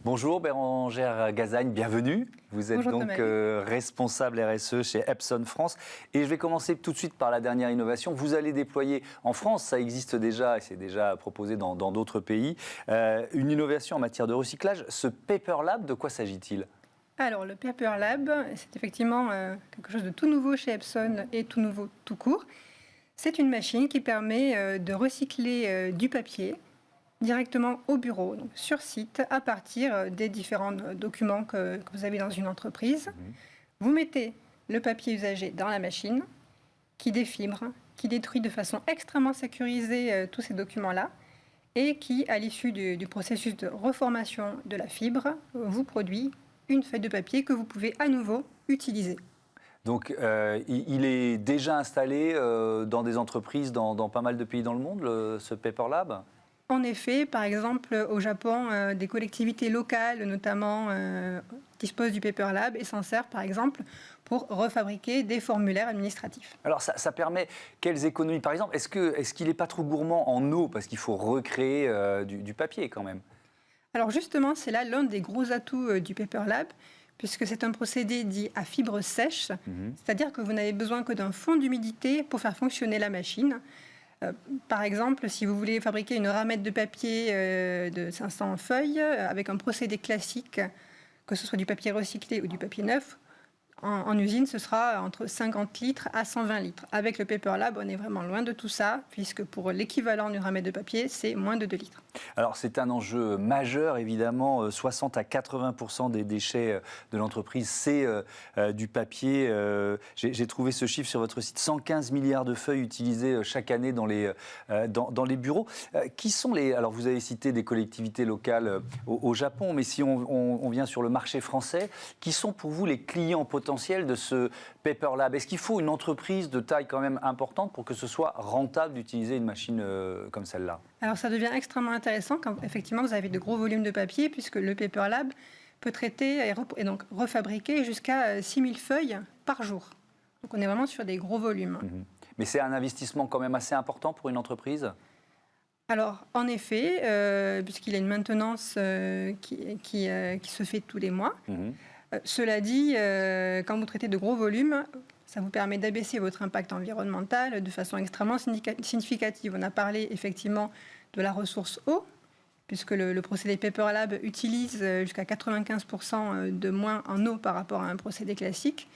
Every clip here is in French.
Bonjour Bérangère Gazagne, bienvenue. Vous êtes Bonjour, donc responsable RSE chez Epson France. Et je vais commencer tout de suite par la dernière innovation. Vous allez déployer en France, ça existe déjà et c'est déjà proposé dans d'autres pays, une innovation en matière de recyclage. Ce Paper Lab, de quoi s'agit-il ? Alors, le Paper Lab, c'est effectivement quelque chose de tout nouveau chez Epson et tout nouveau tout court. C'est une machine qui permet de recycler du papier directement au bureau, donc sur site, à partir des différents documents que vous avez dans une entreprise. Vous mettez le papier usagé dans la machine, qui défibre, qui détruit de façon extrêmement sécurisée tous ces documents-là, et qui, à l'issue du processus de reformation de la fibre, vous produit une feuille de papier que vous pouvez à nouveau utiliser. Donc, il est déjà installé dans des entreprises dans pas mal de pays dans le monde, ce Paper Lab ? En effet, par exemple, au Japon, des collectivités locales, notamment, disposent du Paper Lab et s'en servent, par exemple, pour refabriquer des formulaires administratifs. Alors, ça permet quelles économies ? Par exemple, est-ce qu'il n'est pas trop gourmand en eau ? Parce qu'il faut recréer du papier quand même. Alors justement, c'est là l'un des gros atouts du Paper Lab, puisque c'est un procédé dit à fibre sèche, c'est-à-dire que vous n'avez besoin que d'un fond d'humidité pour faire fonctionner la machine. Par exemple, si vous voulez fabriquer une ramette de papier de 500 feuilles avec un procédé classique, que ce soit du papier recyclé ou du papier neuf, en usine, ce sera entre 50 litres à 120 litres. Avec le Paper Lab, on est vraiment loin de tout ça, puisque pour l'équivalent d'une ramette de papier, c'est moins de 2 litres. Alors, c'est un enjeu majeur, évidemment. 60 à 80% des déchets de l'entreprise, c'est du papier. J'ai trouvé ce chiffre sur votre site. 115 milliards de feuilles utilisées chaque année dans les bureaux. Qui sont les... Alors, vous avez cité des collectivités locales au Japon, mais si on vient sur le marché français, qui sont pour vous les clients potentiels de ce Paper Lab? Est-ce qu'il faut une entreprise de taille quand même importante pour que ce soit rentable d'utiliser une machine comme celle-là? Alors ça devient extrêmement intéressant quand effectivement vous avez de gros volumes de papier, puisque le Paper Lab peut traiter et donc refabriquer jusqu'à 6000 feuilles par jour. Donc on est vraiment sur des gros volumes. Mais c'est un investissement quand même assez important pour une entreprise? Alors, en effet, puisqu'il y a une maintenance qui se fait tous les mois. Cela dit, quand vous traitez de gros volumes, ça vous permet d'abaisser votre impact environnemental de façon extrêmement significative. On a parlé effectivement de la ressource eau, puisque le procédé Paper Lab utilise jusqu'à 95% de moins en eau par rapport à un procédé classique.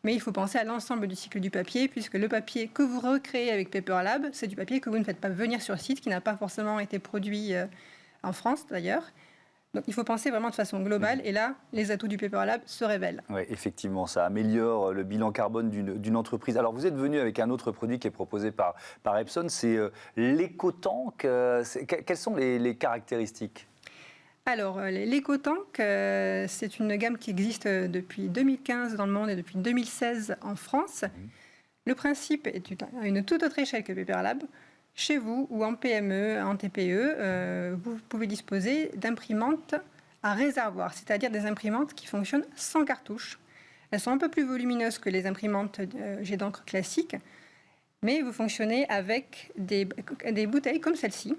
Mais il faut penser à l'ensemble du cycle du papier, puisque le papier que vous recréez avec Paper Lab, c'est du papier que vous ne faites pas venir sur site, qui n'a pas forcément été produit en France d'ailleurs. Donc il faut penser vraiment de façon globale, et là, les atouts du Paper Lab se révèlent. Oui, effectivement, ça améliore le bilan carbone d'une entreprise. Alors vous êtes venu avec un autre produit qui est proposé par Epson, c'est l'EcoTank. Quelles sont les caractéristiques ? Alors, l'EcoTank, c'est une gamme qui existe depuis 2015 dans le monde et depuis 2016 en France. Le principe est à une toute autre échelle que Paper Lab. Chez vous ou en PME, en TPE, vous pouvez disposer d'imprimantes à réservoir, c'est-à-dire des imprimantes qui fonctionnent sans cartouche. Elles sont un peu plus volumineuses que les imprimantes jet d'encre classiques, mais vous fonctionnez avec des bouteilles comme celle-ci,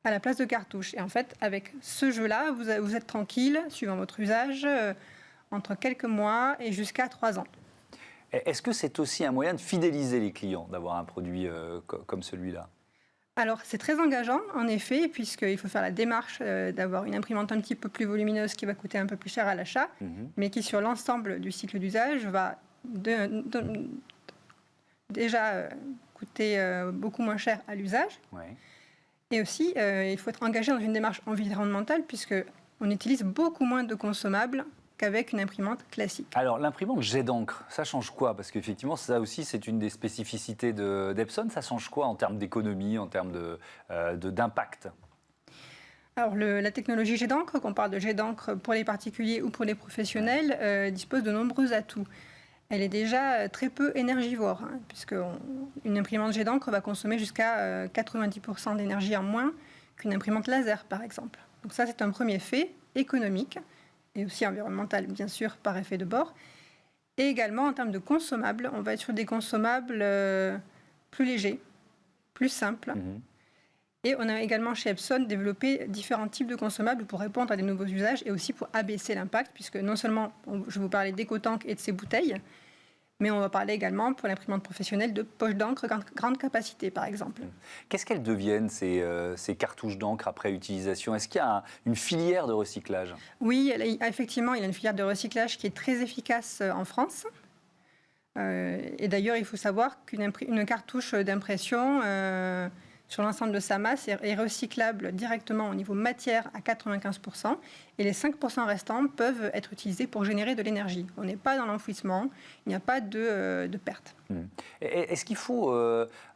à la place de cartouches. Et en fait, avec ce jeu-là, vous êtes tranquille, suivant votre usage, entre quelques mois et jusqu'à 3 ans. Est-ce que c'est aussi un moyen de fidéliser les clients, d'avoir un produit comme celui-là ? Alors, c'est très engageant, en effet, puisqu'il faut faire la démarche d'avoir une imprimante un petit peu plus volumineuse qui va coûter un peu plus cher à l'achat, mais qui, sur l'ensemble du cycle d'usage, va déjà coûter beaucoup moins cher à l'usage. Ouais. Et aussi, il faut être engagé dans une démarche environnementale, puisqu'on utilise beaucoup moins de consommables qu'avec une imprimante classique. Alors, l'imprimante jet d'encre, ça change quoi? Parce qu'effectivement, ça aussi, c'est une des spécificités d'Epson. Ça change quoi en termes d'économie, en termes d'impact? Alors, la technologie jet d'encre, qu'on parle de jet d'encre pour les particuliers ou pour les professionnels, dispose de nombreux atouts. Elle est déjà très peu énergivore, puisqu'une imprimante jet d'encre va consommer jusqu'à 90% d'énergie en moins qu'une imprimante laser, par exemple. Donc ça, c'est un premier fait économique, et aussi environnemental, bien sûr, par effet de bord. Et également, en termes de consommables, on va être sur des consommables plus légers, plus simples, Et on a également chez Epson développé différents types de consommables pour répondre à des nouveaux usages et aussi pour abaisser l'impact, puisque non seulement je vous parlais d'éco-tanks et de ces bouteilles, mais on va parler également pour l'imprimante professionnelle de poches d'encre grande capacité, par exemple. Qu'est-ce qu'elles deviennent, ces cartouches d'encre après utilisation? Est-ce qu'il y a une filière de recyclage? Oui, effectivement, il y a une filière de recyclage qui est très efficace en France. Et d'ailleurs, il faut savoir qu'une cartouche d'impression sur l'ensemble de sa masse est recyclable directement au niveau matière à 95%, et les 5% restants peuvent être utilisés pour générer de l'énergie. On n'est pas dans l'enfouissement, il n'y a pas de perte. Est-ce qu'il faut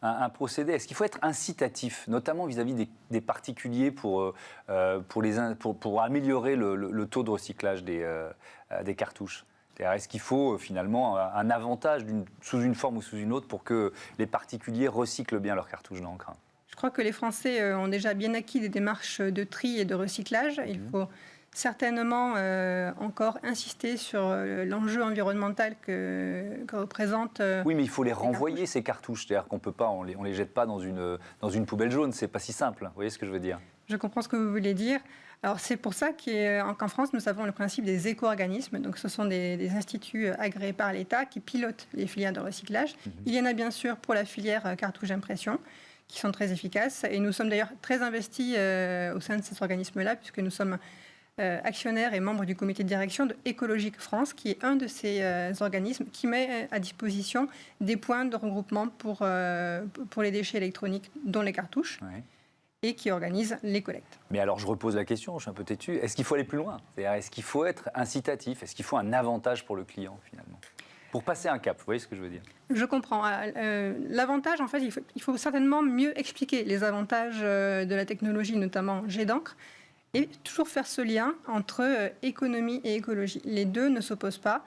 un procédé, est-ce qu'il faut être incitatif, notamment vis-à-vis des particuliers pour améliorer le taux de recyclage des cartouches? Est-ce qu'il faut finalement un avantage sous une forme ou sous une autre pour que les particuliers recyclent bien leurs cartouches d'encre? Je crois que les Français ont déjà bien acquis des démarches de tri et de recyclage. Il faut certainement encore insister sur l'enjeu environnemental que représente... oui, mais il faut les renvoyer, ces cartouches. C'est-à-dire qu'on peut pas, on les jette pas dans une poubelle jaune. C'est pas si simple. Vous voyez ce que je veux dire? Je comprends ce que vous voulez dire. Alors c'est pour ça qu'en France, nous avons le principe des éco-organismes. Donc ce sont des instituts agréés par l'État qui pilotent les filières de recyclage. Il y en a bien sûr pour la filière cartouche impression, qui sont très efficaces. Et nous sommes d'ailleurs très investis au sein de ces organismes-là, puisque nous sommes actionnaires et membres du comité de direction de Écologique France, qui est un de ces organismes qui met à disposition des points de regroupement pour les déchets électroniques, dont les cartouches. Oui. Et qui organise les collectes. Mais alors, je repose la question, je suis un peu têtu. Est-ce qu'il faut aller plus loin? C'est-à-dire, est-ce qu'il faut être incitatif? Est-ce qu'il faut un avantage pour le client, finalement? Pour passer un cap, vous voyez ce que je veux dire? Je comprends. L'avantage, en fait, il faut certainement mieux expliquer les avantages de la technologie, notamment jet d'encre, et toujours faire ce lien entre économie et écologie. Les deux ne s'opposent pas,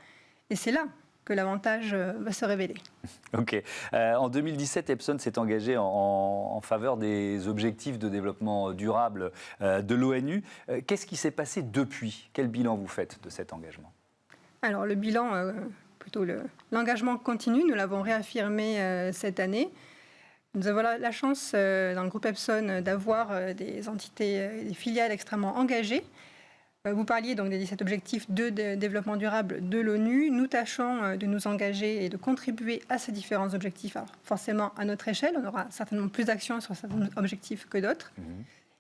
et c'est là que l'avantage va se révéler. Ok. En 2017, Epson s'est engagé en faveur des objectifs de développement durable de l'ONU. Qu'est-ce qui s'est passé depuis? Quel bilan vous faites de cet engagement? Alors, le bilan, plutôt l'engagement continue, nous l'avons réaffirmé cette année. Nous avons la chance, dans le groupe Epson, d'avoir des entités, des filiales extrêmement engagées. Vous parliez donc des 17 objectifs de développement durable de l'ONU. Nous tâchons de nous engager et de contribuer à ces différents objectifs. Alors, forcément, à notre échelle, on aura certainement plus d'actions sur certains objectifs que d'autres.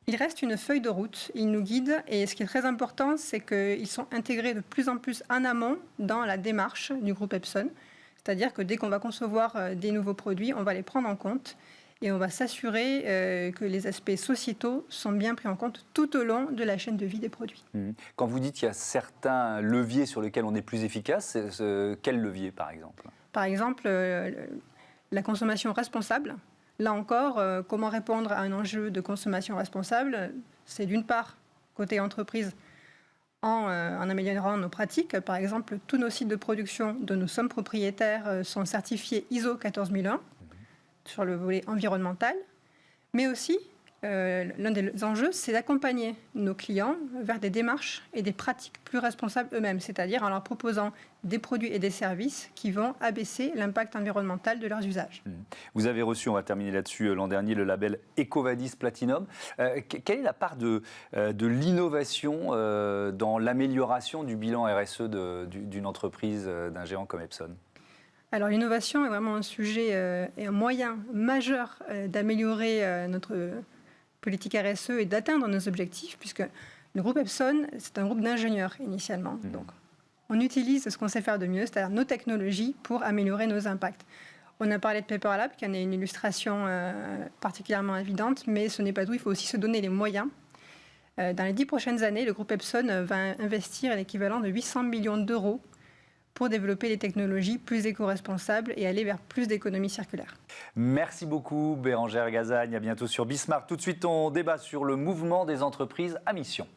Il reste une feuille de route, ils nous guident. Et ce qui est très important, c'est qu'ils sont intégrés de plus en plus en amont dans la démarche du groupe Epson. C'est-à-dire que dès qu'on va concevoir des nouveaux produits, on va les prendre en compte. Et on va s'assurer que les aspects sociétaux sont bien pris en compte tout au long de la chaîne de vie des produits. Quand vous dites qu'il y a certains leviers sur lesquels on est plus efficace, quel levier par exemple? Par exemple, la consommation responsable. Là encore, comment répondre à un enjeu de consommation responsable? C'est d'une part, côté entreprise, en améliorant nos pratiques. Par exemple, tous nos sites de production dont nous sommes propriétaires sont certifiés ISO 14001. Sur le volet environnemental, mais aussi, l'un des enjeux, c'est d'accompagner nos clients vers des démarches et des pratiques plus responsables eux-mêmes, c'est-à-dire en leur proposant des produits et des services qui vont abaisser l'impact environnemental de leurs usages. Vous avez reçu, on va terminer là-dessus, l'an dernier, le label EcoVadis Platinum. Quelle est la part de l'innovation dans l'amélioration du bilan RSE d'une entreprise, d'un géant comme Epson? Alors l'innovation est vraiment un sujet et un moyen majeur d'améliorer notre politique RSE et d'atteindre nos objectifs, puisque le groupe Epson, c'est un groupe d'ingénieurs initialement. Donc on utilise ce qu'on sait faire de mieux, c'est-à-dire nos technologies pour améliorer nos impacts. On a parlé de Paper Lab, qui en est une illustration particulièrement évidente, mais ce n'est pas tout, il faut aussi se donner les moyens. Dans les 10 prochaines années, le groupe Epson va investir l'équivalent de 800 millions d'euros pour développer des technologies plus éco-responsables et aller vers plus d'économie circulaire. Merci beaucoup Bérangère Gazagne, à bientôt sur Bismarck. Tout de suite, on débat sur le mouvement des entreprises à mission.